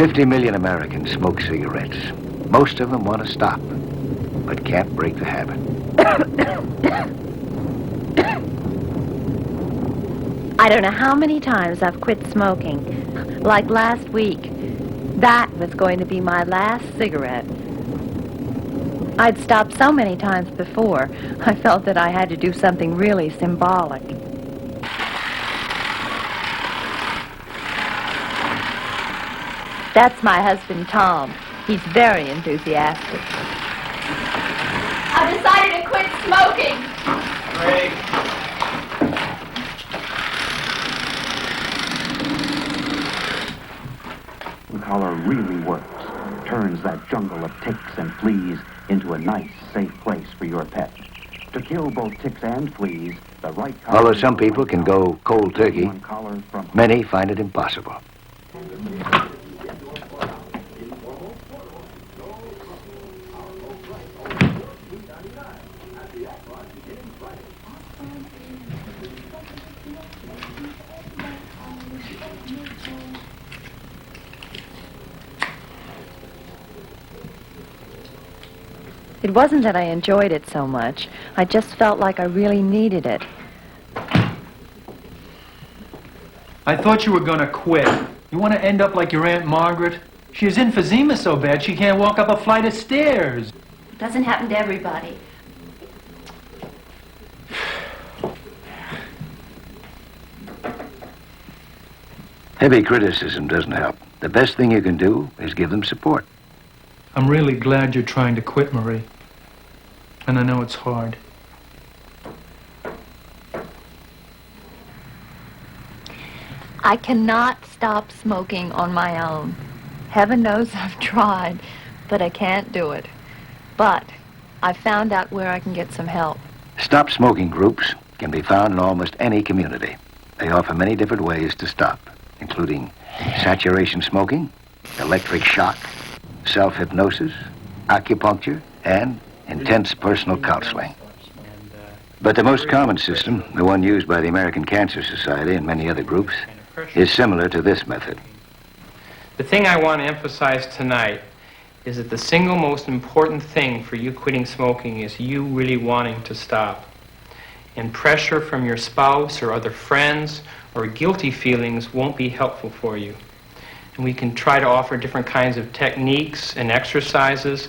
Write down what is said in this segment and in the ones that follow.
$50 million Americans smoke cigarettes. Most of them want to stop, but can't break the habit. I don't know how many times I've quit smoking. Like last week. That was going to be my last cigarette. I'd stopped so many times before, I felt that I had to do something really symbolic. That's my husband, Tom. He's very enthusiastic. I've decided to quit smoking. Great. The collar really works. Turns that jungle of ticks and fleas into a nice, safe place for your pet. To kill both ticks and fleas, the right collar... Although some people can go cold turkey, many find it impossible. It wasn't that I enjoyed it so much. I just felt like I really needed it. I thought you were going to quit. You want to end up like your Aunt Margaret? She has emphysema so bad she can't walk up a flight of stairs. It doesn't happen to everybody. Heavy criticism doesn't help. The best thing you can do is give them support. I'm really glad you're trying to quit, Marie. And I know it's hard. I cannot stop smoking on my own. Heaven knows I've tried, but I can't do it. But I found out where I can get some help. Stop smoking groups can be found in almost any community. They offer many different ways to stop, including saturation smoking, electric shock, self-hypnosis, acupuncture, and intense personal counseling. But the most common system, the one used by the American Cancer Society and many other groups, is similar to this method. The thing I want to emphasize tonight is that the single most important thing for you quitting smoking is you really wanting to stop. And pressure from your spouse or other friends or guilty feelings won't be helpful for you. And we can try to offer different kinds of techniques and exercises,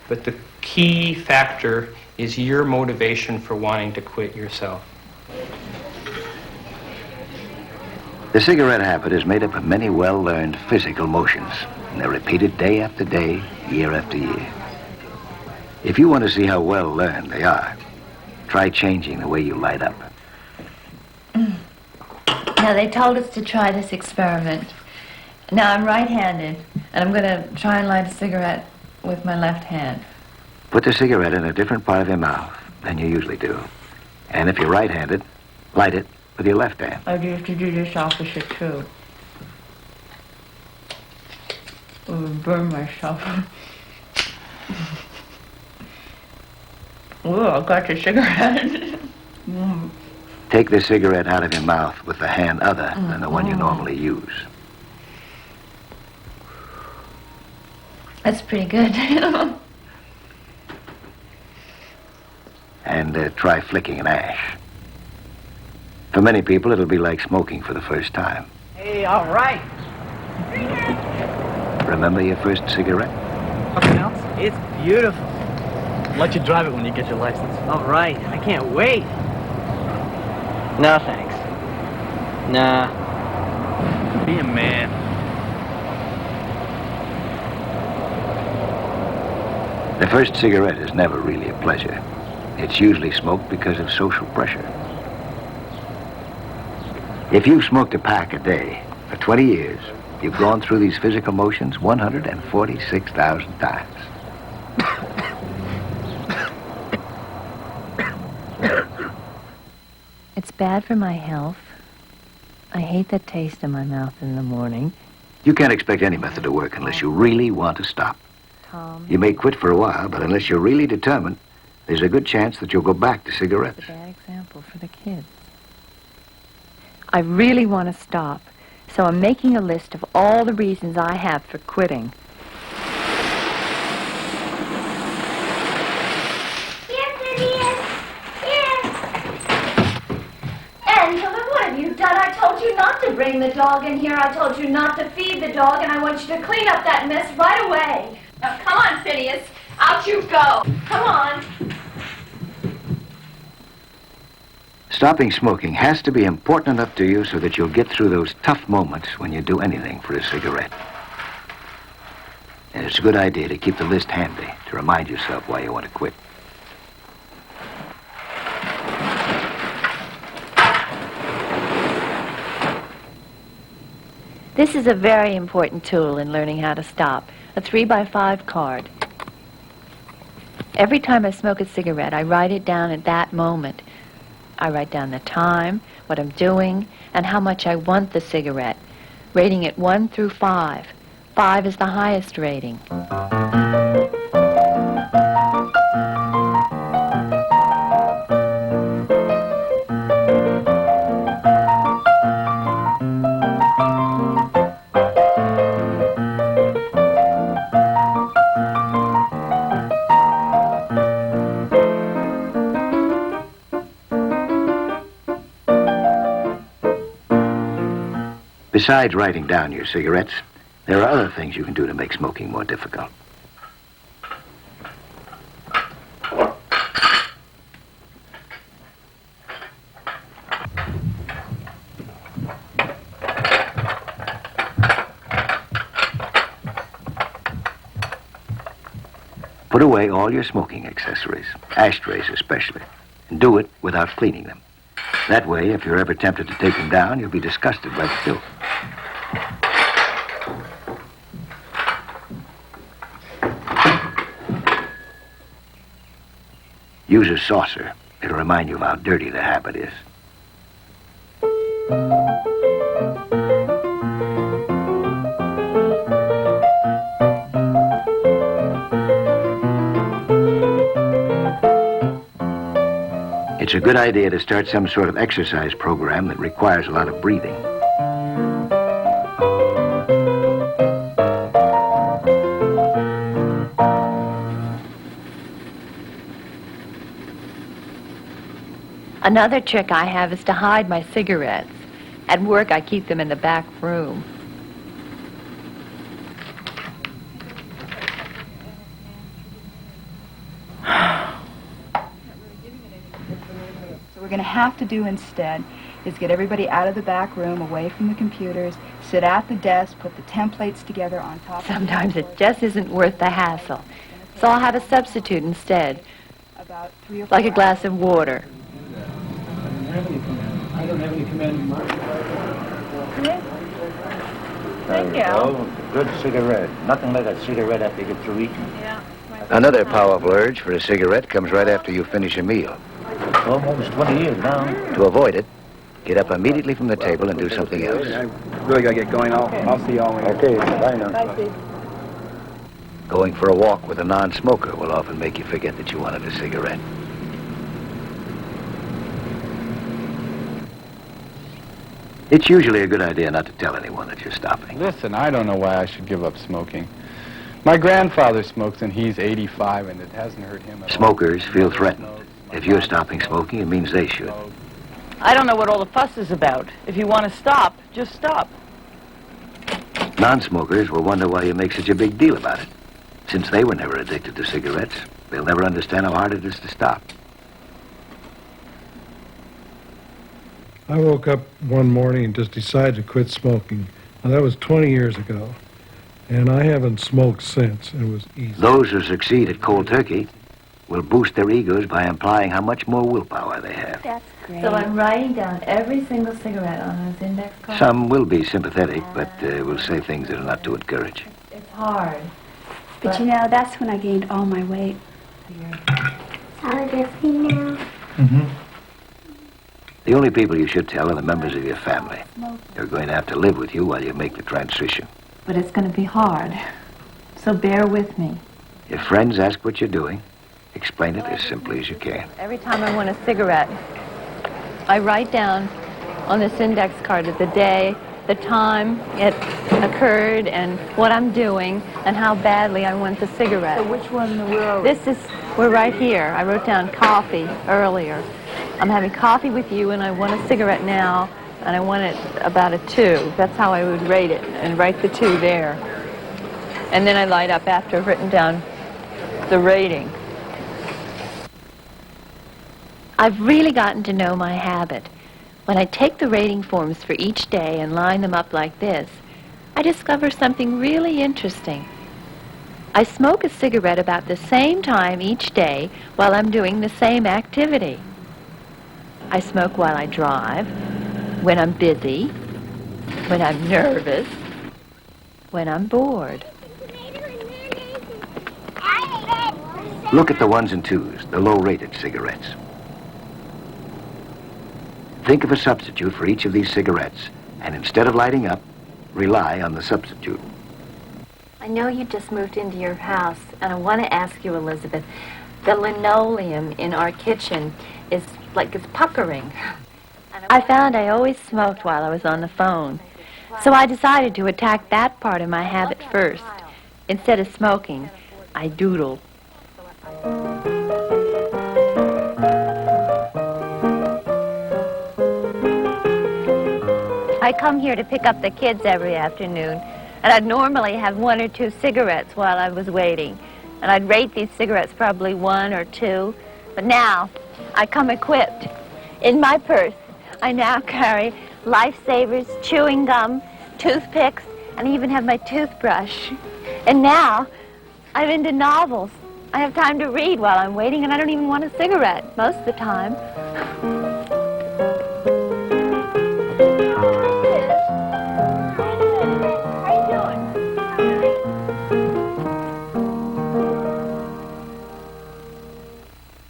but the key factor is your motivation for wanting to quit yourself. The cigarette habit is made up of many well-learned physical motions, and they're repeated day after day, year after year. If you want to see how well learned they are, try changing the way you light up. Now, they told us to try this experiment. Now, I'm right-handed, and I'm going to try and light a cigarette with my left hand. Put the cigarette in a different part of your mouth than you usually do. And if you're right-handed, light it with your left hand. I used to do this opposite, too. I would burn myself. Ooh, I got the cigarette. Take the cigarette out of your mouth with the hand other than the one you normally use. That's pretty good. And try flicking an ash. For many people, it'll be like smoking for the first time. Hey, all right. Remember your first cigarette? Something else? It's beautiful. I'll let you drive it when you get your license. All right. I can't wait. No, thanks. Nah. Be a man. first cigarette is never really a pleasure. It's usually smoked because of social pressure. If you've smoked a pack a day for 20 years, you've gone through these physical motions 146,000 times. It's bad for my health. I hate that taste in my mouth in the morning. You can't expect any method to work unless you really want to stop. Tom, You may quit for a while, but unless you're really determined, there's a good chance that you'll go back to cigarettes. it's a bad example for the kids. I really want to stop, so I'm making a list of all the reasons I have for quitting. Here, Phineas. Here. Angela, what have you done? I told you not to bring the dog in here. I told you not to feed the dog, and I want you to clean up that mess right away. Now, come on, Phineas. Out you go. Come on. Stopping smoking has to be important enough to you so that you'll get through those tough moments when you do anything for a cigarette. And it's a good idea to keep the list handy to remind yourself why you want to quit. This is a very important tool in learning how to stop. A 3x5 card. Every time I smoke a cigarette, I write it down at that moment. I write down the time, what I'm doing, and how much I want the cigarette, rating it 1 through 5. 5 is the highest rating. Besides writing down your cigarettes, there are other things you can do to make smoking more difficult. Put away all your smoking accessories, ashtrays especially, and do it without cleaning them. That way, if you're ever tempted to take them down, you'll be disgusted by the filth. Use a saucer. It'll remind you of how dirty the habit is. It's a good idea to start some sort of exercise program that requires a lot of breathing. Another trick I have is to hide my cigarettes. At work, I keep them in the back room. What we're going to have to do instead is get everybody out of the back room, away from the computers, sit at the desk, put the templates together on top. Sometimes it just isn't worth the hassle. So I'll have a substitute instead, about 3 or 4 like a glass of water. I don't have any commanding marks. Thank you. Oh, good cigarette. Nothing like a cigarette after you get through eating. Yeah. Another powerful urge for a cigarette comes right after you finish a meal. Almost 20 years now. To avoid it, get up immediately from the table and do something else. I really gotta get going. I'll see y'all later. Okay, bye now. Bye, Steve. Going for a walk with a non-smoker will often make you forget that you wanted a cigarette. It's usually a good idea not to tell anyone that you're stopping. Listen, I don't know why I should give up smoking. My grandfather smokes and he's 85 and it hasn't hurt him at all. Smokers feel threatened. If you're stopping smoking, it means they should. I don't know what all the fuss is about. If you want to stop, just stop. Non-smokers will wonder why you make such a big deal about it. Since they were never addicted to cigarettes, they'll never understand how hard it is to stop. I woke up one morning and just decided to quit smoking. Now, that was 20 years ago. And I haven't smoked since. It was easy. Those who succeed at cold turkey will boost their egos by implying how much more willpower they have. That's great. So I'm writing down every single cigarette on those index cards? Some will be sympathetic, but will say things that are not to encourage. It's hard. But you know, that's when I gained all my weight. Solid as me now. Mm-hmm. The only people you should tell are the members of your family. They're going to have to live with you while you make the transition. But it's going to be hard. So bear with me. If friends ask what you're doing, explain it as simply as you can. Every time I want a cigarette, I write down on this index card the day, the time it occurred, and what I'm doing, and how badly I want the cigarette. So which one we're We're right here. I wrote down coffee earlier. I'm having coffee with you, and I want a cigarette now, and I want it about a 2. That's how I would rate it, and write the 2 there. And then I light up after I've written down the rating. I've really gotten to know my habit. When I take the rating forms for each day and line them up like this, I discover something really interesting. I smoke a cigarette about the same time each day while I'm doing the same activity. I smoke while I drive, when I'm busy, when I'm nervous, when I'm bored. Look at the 1s and 2s, the low-rated cigarettes. Think of a substitute for each of these cigarettes, and instead of lighting up, rely on the substitute. I know you just moved into your house, and I want to ask you, Elizabeth, the linoleum in our kitchen is like it's puckering. I found I always smoked while I was on the phone, so I decided to attack that part of my habit first. Instead of smoking, I doodle. I come here to pick up the kids every afternoon, and I'd normally have 1 or 2 cigarettes while I was waiting. And I'd rate these cigarettes probably 1 or 2. But now, I come equipped. In my purse, I now carry lifesavers, chewing gum, toothpicks, and I even have my toothbrush. And now, I'm into novels. I have time to read while I'm waiting, and I don't even want a cigarette most of the time.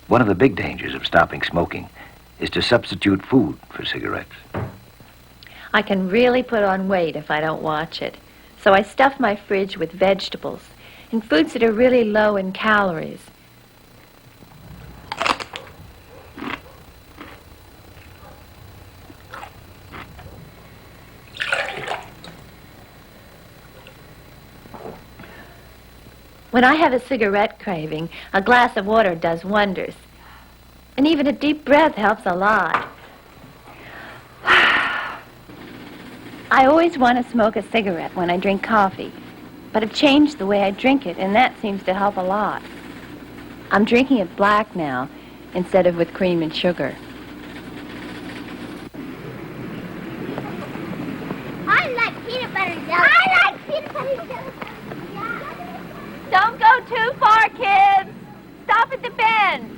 One of the big dangers of stopping smoking is to substitute food for cigarettes. I can really put on weight if I don't watch it. So I stuff my fridge with vegetables and foods that are really low in calories. When I have a cigarette craving, a glass of water does wonders. And even a deep breath helps a lot. I always want to smoke a cigarette when I drink coffee, but I've changed the way I drink it, and that seems to help a lot. I'm drinking it black now, instead of with cream and sugar. I like peanut butter jelly. I like peanut butter jelly. Don't go too far, kids. Stop at the bend.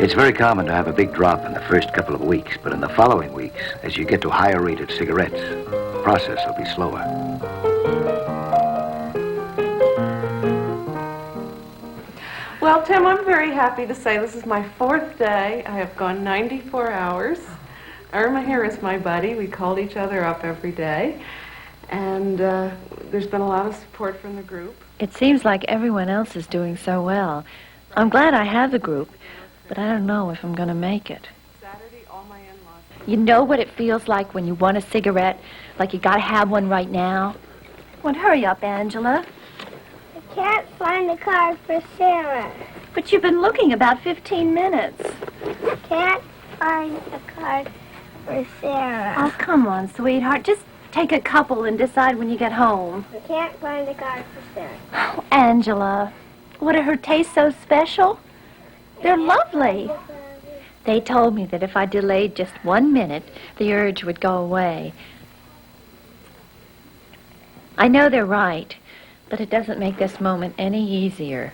It's very common to have a big drop in the first couple of weeks, but in the following weeks, as you get to higher rated cigarettes, the process will be slower. Well, Tim, I'm very happy to say this is my 4th day. I have gone 94 hours. Irma here is my buddy. We called each other up every day. And there's been a lot of support from the group. It seems like everyone else is doing so well. I'm glad I have the group, but I don't know if I'm going to make it. Saturday, all my in-laws... You know what it feels like when you want a cigarette? Like you got to have one right now? Well, hurry up, Angela. I can't find a card for Sarah. But you've been looking about 15 minutes. Can't find a card for Sarah. Oh, come on, sweetheart. Just Take a couple and decide when you get home. We can't find a card for Sarah. Oh, Angela, what are her tastes so special? They're lovely. They told me that if I delayed just 1 minute, the urge would go away. I know they're right, but it doesn't make this moment any easier.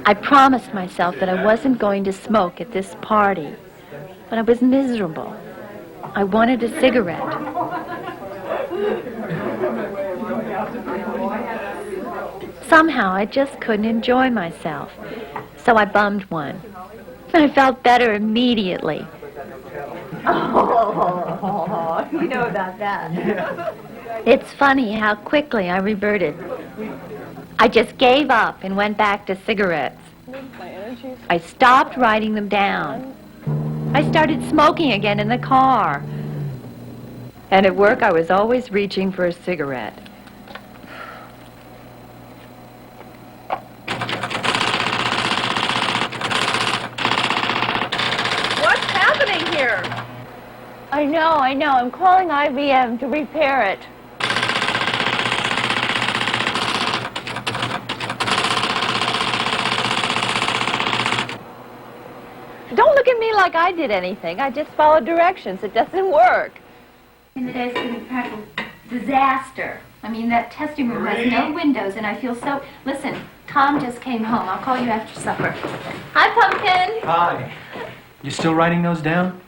I promised myself that I wasn't going to smoke at this party, but I was miserable. I wanted a cigarette. Somehow I just couldn't enjoy myself, so I bummed one. I felt better immediately. Oh, you know about that. It's funny how quickly I reverted. I just gave up and went back to cigarettes. I stopped writing them down. I started smoking again in the car. And at work, I was always reaching for a cigarette. What's happening here? I know. I'm calling IBM to repair it. Don't look at me like I did anything. I just followed directions. It doesn't work. In the day's been a practical disaster. I mean, that testing room has no windows, and I feel so... Listen, Tom just came home. I'll call you after supper. Hi, Pumpkin. Hi. You still writing those down?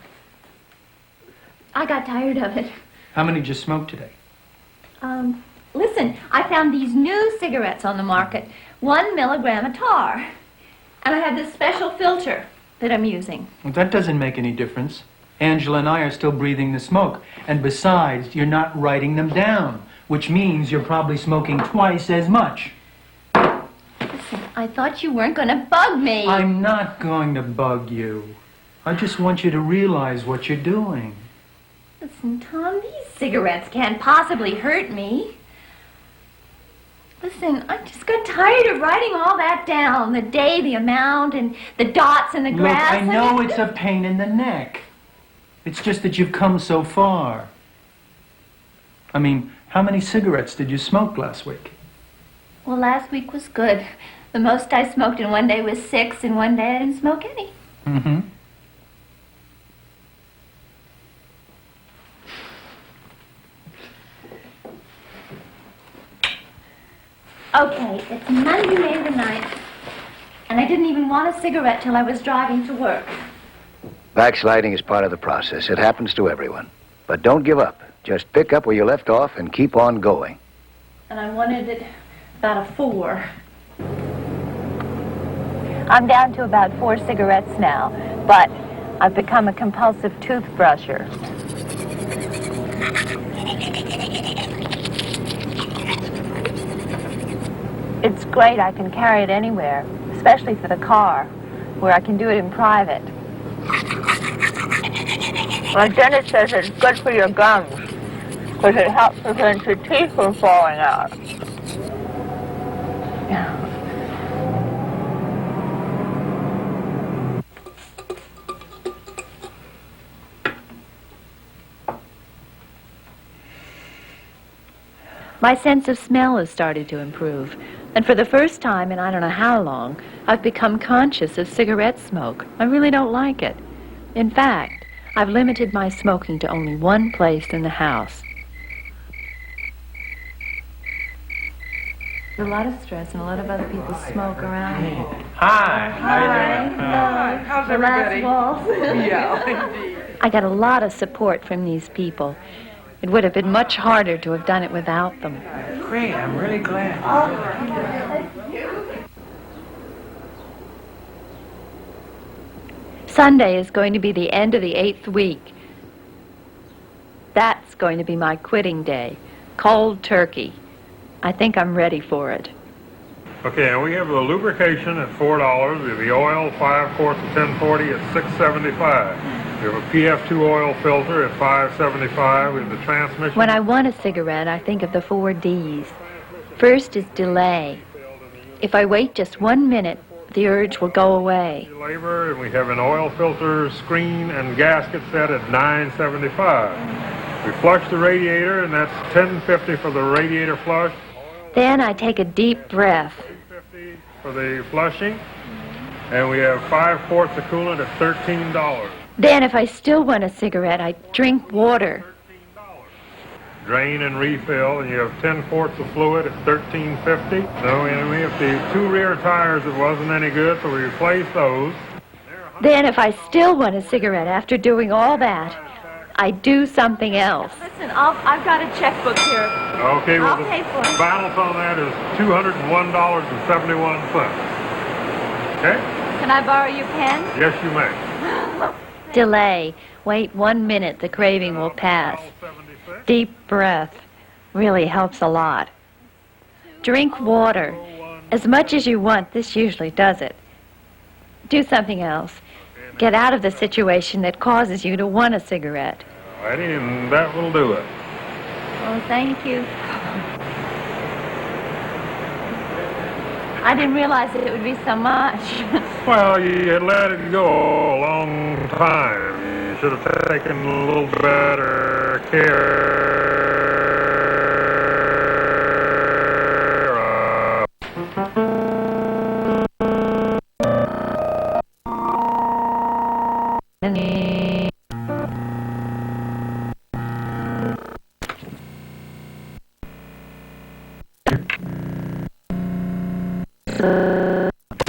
I got tired of it. How many did you smoke today? Listen, I found these new cigarettes on the market. 1 milligram a tar. And I have this special filter that I'm using. Well, that doesn't make any difference. Angela and I are still breathing the smoke. And besides, you're not writing them down, which means you're probably smoking twice as much. Listen, I thought you weren't going to bug me. I'm not going to bug you. I just want you to realize what you're doing. Listen, Tom, these cigarettes can't possibly hurt me. Listen, I just got tired of writing all that down. The day, the amount, and the dots in the grass. Look, I know it's a pain in the neck. It's just that you've come so far. I mean, how many cigarettes did you smoke last week? Well, last week was good. The most I smoked in one day was 6, and one day I didn't smoke any. Mm-hmm. Okay, it's Monday, May the 9th, and I didn't even want a cigarette till I was driving to work. Backsliding is part of the process. It happens to everyone. But don't give up. Just pick up where you left off and keep on going. And I wanted it about a 4. I'm down to about 4 cigarettes now, but I've become a compulsive toothbrusher. It's great. I can carry it anywhere, especially for the car, where I can do it in private. My dentist says it's good for your gums, because it helps prevent your teeth from falling out. My sense of smell has started to improve, and for the first time in I don't know how long, I've become conscious of cigarette smoke. I really don't like it. In fact, I've limited my smoking to only one place in the house. There's a lot of stress and a lot of other people smoke around me. Hi. Hi. How's everybody? Yeah, indeed. I got a lot of support from these people. It would have been much harder to have done it without them. Great, I'm really glad. Sunday is going to be the end of the 8th week. That's going to be my quitting day. Cold turkey. I think I'm ready for it. Okay, and we have the lubrication at $4. We have the oil, 5 quarts of 1040 at $6.75. We have a PF2 oil filter at $5.75. We have the transmission. When I want a cigarette, I think of the 4 Ds. First is delay. If I wait just 1 minute, the urge will go away. Labor, and we have an oil filter, screen, and gasket set at $9.75. We flush the radiator, and that's $10.50 for the radiator flush. Then I take a deep breath. $3.50 for the flushing, and we have 5 quarts of coolant at $13. Then if I still want a cigarette, I drink water. Drain and refill, and you have 10 quarts of fluid at $13.50. So, and we have the 2 rear tires that wasn't any good, so we replaced those. Then if I still want a cigarette after doing all that, I do something else. Listen, I've got a checkbook here. Okay, well, I'll pay for it. the balance on that is $201.71. Okay? Can I borrow your pen? Yes, you may. Delay. Wait 1 minute, the craving will pass. Deep breath really helps a lot. Drink water. As much as you want, this usually does it. Do something else. Get out of the situation that causes you to want a cigarette. Alrighty, and that will do it. Oh, thank you. I didn't realize that it would be so much. Well, you had let it go a long time. You should have taken a little better care of.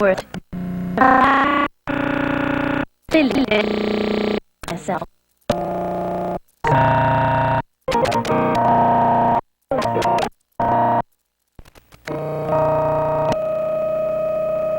Worth myself.